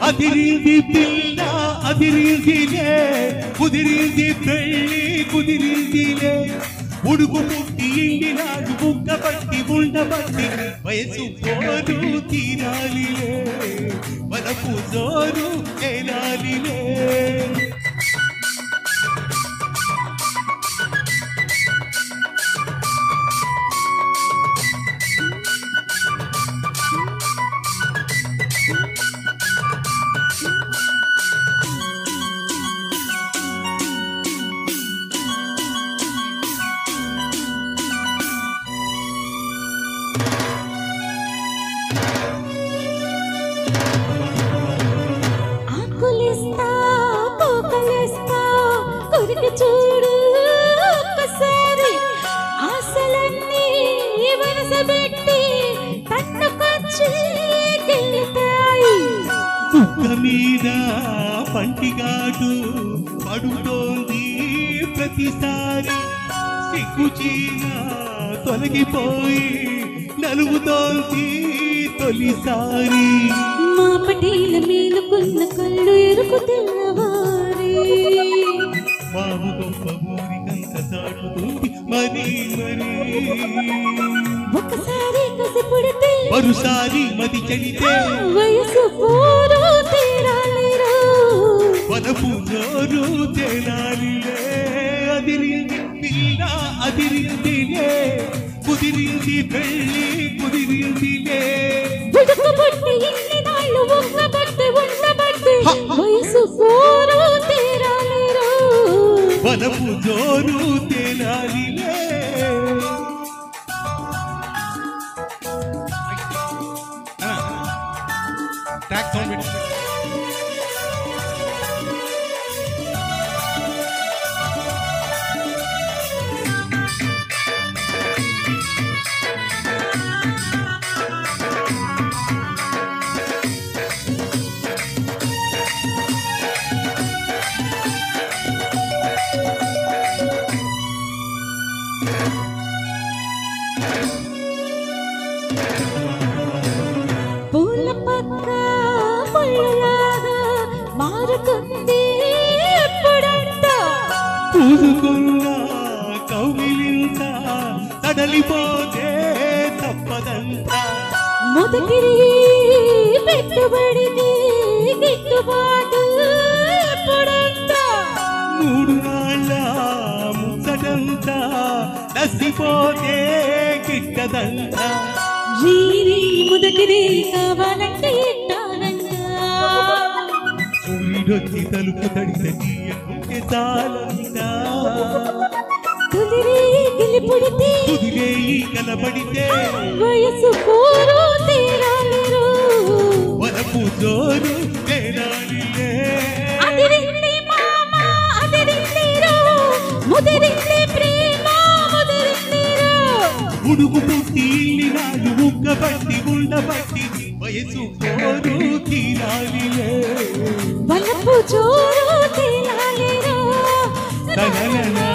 అదిరింది పిల్ల అదిరిందిలే కుదిరింది పెళ్ళి కుదిరిందిలే ఉడుకు పుట్టి ఇండి నాడు బుక్క పట్టి ఉండబట్టి వయసు పోరు తీరాలిలే మనకు జోరు తేలాలిలే చూడు ఒక్కసారి ఆశలన్నీ వనసబెట్టి తన్నుకొచ్చి గెలుతాయి కుక్క మీద పంటిగాడు పడుతోంది ప్రతిసారి సిగ్గుచీన తొలగిపోయి నలుగుతోంది తొలిసారి మా పటేల మేలుకున్న కళ్ళు ఎరుకు తెల్లవారి మాము గొప్ప ఊరికంత చాటుతుంది మరి మరి ఒకసారి కసి పుడితే మరుసారి మది చెడితే వయసు పోరు తీరాలిరా వనపు జోరు తేలాలిలే అదిరింది పిల్ల అదిరిందిలే కుదిరింది పెళ్ళి కుదిరిందిలే ఉడుకు పుట్టి ఇన్ని నాళ్ళు ఒక్కబట్టి ఉండబట్టి వయసు పోరు తీరాలిరా వనపు జోరు తేలాలిలే ట్రాక్ సౌండ్ పెట్టి పూల పక్క ముళ్ళలాగా మారుతుంది ఎప్పుడంట పూసుకున్న కౌగిలింత తడలిపోతే తప్పదంట మొదటి పెట్టుబడికి గిట్టుబాటు ఎప్పుడంట మూడు నాళ్ళ ముచ్చటంతా నసిపోతే గిట్టదంట రీరి మొదటిది కావాలంటే ఎట్టాలంట సూర్యుడొచ్చి తలుపు తడితే తీయకుంటే చాలంట కుదిరి గెలిపుడితే కుదిరేయి కనబడితే వయసు పోరు తీరాలిరు వనపు జోరు తేలాలిలే అదిరింది మామ అదిరిందిరో ముదిరింది ప్రేమ ముదిరిందిరో ఉడుకు పుట్టి ఇల్లి నాడు ఉక్క పట్టి ఉండబట్టి వయసు పోరు తీరాలిలే వలపు జోరు తీరాలిరో తననన